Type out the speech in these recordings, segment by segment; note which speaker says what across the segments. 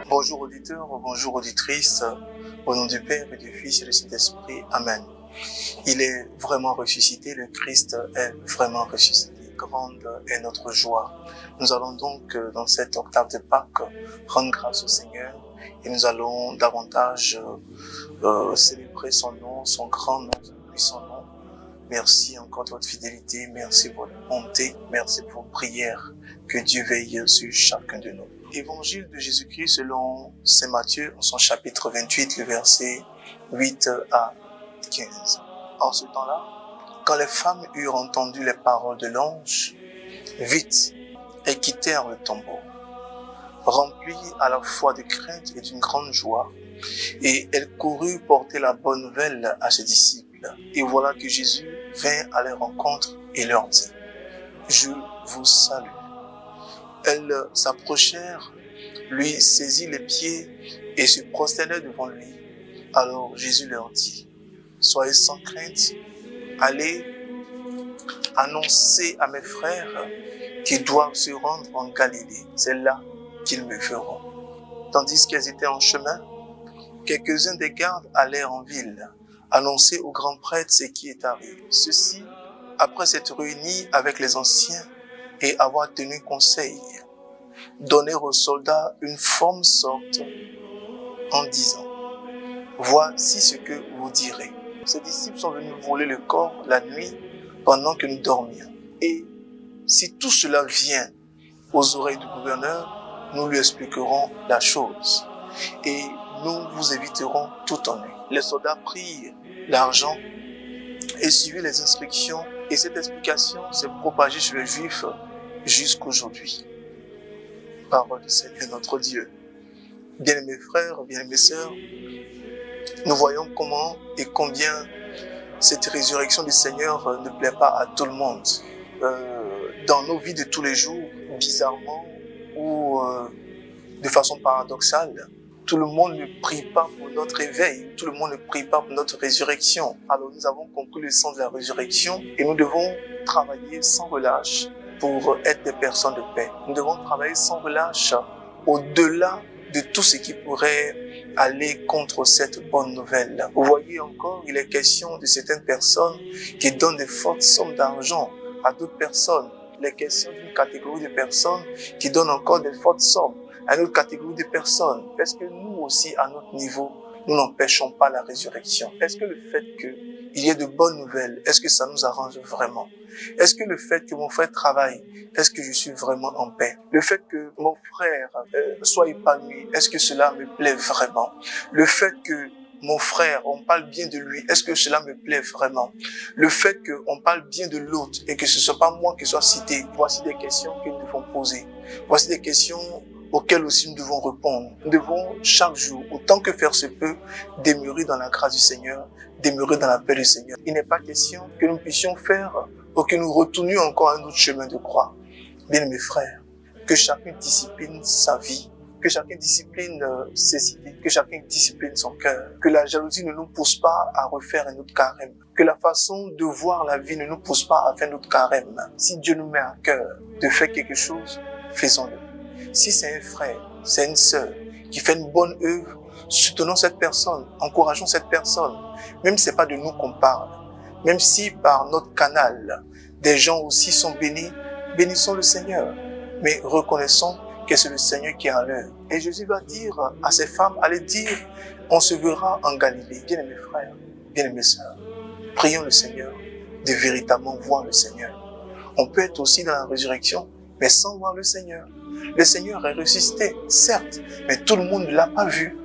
Speaker 1: Bonjour auditeurs, bonjour auditrices, au nom du Père et du Fils et du Saint-Esprit, Amen. Il est vraiment ressuscité, le Christ est vraiment ressuscité. Grande est notre joie. Nous allons donc, dans cette octave de Pâques, rendre grâce au Seigneur et nous allons davantage célébrer son nom, son grand nom, son puissant nom. Merci encore de votre fidélité, merci pour votre bonté, merci pour vos prières. Que Dieu veille sur chacun de nous. Évangile de Jésus-Christ selon Saint Matthieu, en son chapitre 28, le verset 8 à 15. En ce temps-là, quand les femmes eurent entendu les paroles de l'ange, vite, elles quittèrent le tombeau, remplies à la fois de crainte et d'une grande joie, et elles coururent porter la bonne nouvelle à ses disciples. Et voilà que Jésus vint à leur rencontre et leur dit, « Je vous salue. » Elles s'approchèrent, lui saisit les pieds et se prosternèrent devant lui. Alors Jésus leur dit, « Soyez sans crainte, allez annoncer à mes frères qu'ils doivent se rendre en Galilée. C'est là qu'ils me verront. » Tandis qu'elles étaient en chemin, quelques-uns des gardes allèrent en ville, annoncer au grand prêtre ce qui est arrivé. Ceux-ci, après s'être réunis avec les anciens et avoir tenu conseil, donnèrent aux soldats une forme sorte en disant, « Voici ce que vous direz. Ces disciples sont venus voler le corps la nuit pendant que nous dormions. Et si tout cela vient aux oreilles du gouverneur, nous lui expliquerons la chose et nous vous éviterons tout ennui. » Les soldats prirent l'argent et suivirent les instructions, et cette explication s'est propagée chez les Juifs jusqu'aujourd'hui. Parole du Seigneur notre Dieu. Bien-aimés frères, bien-aimés sœurs, nous voyons comment et combien cette résurrection du Seigneur ne plaît pas à tout le monde. Dans nos vies de tous les jours, bizarrement ou de façon paradoxale, tout le monde ne prie pas pour notre éveil, tout le monde ne prie pas pour notre résurrection. Alors nous avons compris le sens de la résurrection et nous devons travailler sans relâche pour être des personnes de paix. Nous devons travailler sans relâche au-delà de tout ce qui pourrait aller contre cette bonne nouvelle. Vous voyez encore, il est question de certaines personnes qui donnent de fortes sommes d'argent à d'autres personnes. Il est question d'une catégorie de personnes qui donnent encore de fortes sommes à une autre catégorie de personnes. Est-ce que nous aussi, à notre niveau, nous n'empêchons pas la résurrection? Est-ce que le fait qu'il y ait de bonnes nouvelles, est-ce que ça nous arrange vraiment? Est-ce que le fait que mon frère travaille, est-ce que je suis vraiment en paix? Le fait que mon frère soit épanoui, est-ce que cela me plaît vraiment? Le fait que mon frère, on parle bien de lui, est-ce que cela me plaît vraiment? Le fait qu'on parle bien de l'autre et que ce ne soit pas moi qui soit cité, voici des questions que nous devons poser. Voici des questions auxquelles aussi nous devons répondre. Nous devons chaque jour, autant que faire se peut, demeurer dans la grâce du Seigneur, demeurer dans la paix du Seigneur. Il n'est pas question que nous puissions faire ou que nous retournions encore un autre chemin de croix. Bien mes frères, que chacun discipline sa vie, que chacun discipline ses idées, que chacun discipline son cœur, que la jalousie ne nous pousse pas à refaire un autre carême, que la façon de voir la vie ne nous pousse pas à faire un autre carême. Si Dieu nous met à cœur de faire quelque chose, faisons-le. Si c'est un frère, c'est une sœur qui fait une bonne œuvre, soutenons cette personne, encourageons cette personne, même si c'est pas de nous qu'on parle, même si par notre canal, des gens aussi sont bénis, bénissons le Seigneur, mais reconnaissons que c'est le Seigneur qui est en l'œuvre. Et Jésus va dire à ces femmes, allez dire, on se verra en Galilée. Bien-aimés frères, bien-aimés sœurs, prions le Seigneur de véritablement voir le Seigneur. On peut être aussi dans la résurrection, mais sans voir le Seigneur. Le Seigneur est ressuscité, certes, mais tout le monde ne l'a pas vu.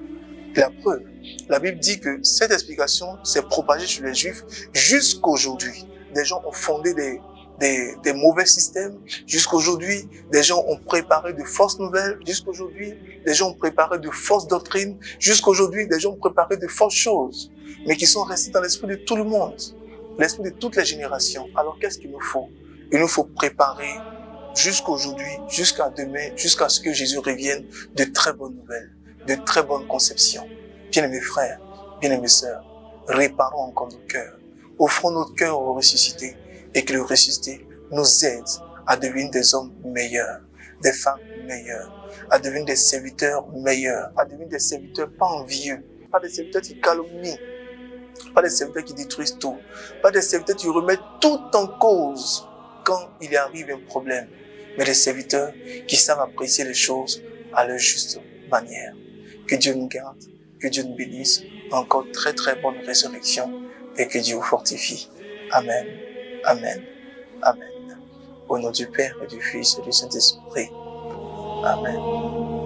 Speaker 1: La preuve, la Bible dit que cette explication s'est propagée chez les Juifs jusqu'aujourd'hui. Des gens ont fondé des mauvais systèmes. Jusqu'aujourd'hui, des gens ont préparé de fausses nouvelles. Jusqu'aujourd'hui, des gens ont préparé de fausses doctrines. Jusqu'aujourd'hui, des gens ont préparé de fausses choses, mais qui sont restés dans l'esprit de tout le monde, l'esprit de toutes les générations. Alors qu'est-ce qu'il nous faut? Il nous faut préparer jusqu'aujourd'hui, jusqu'à demain, jusqu'à ce que Jésus revienne, de très bonnes nouvelles, de très bonnes conceptions. Bien-aimés frères, bien-aimés sœurs, réparons encore nos cœurs. Offrons notre cœur au ressuscité et que le ressuscité nous aide à devenir des hommes meilleurs. des femmes meilleures, à devenir des serviteurs meilleurs, à devenir des serviteurs pas envieux, pas des serviteurs qui calomnient, pas des serviteurs qui détruisent tout, pas des serviteurs qui remettent tout en cause quand il arrive un problème, mais des serviteurs qui savent apprécier les choses à leur juste manière. Que Dieu nous garde, que Dieu nous bénisse, encore très très bonne résurrection et que Dieu vous fortifie. Amen, amen, amen. Au nom du Père et du Fils et du Saint-Esprit. Amen.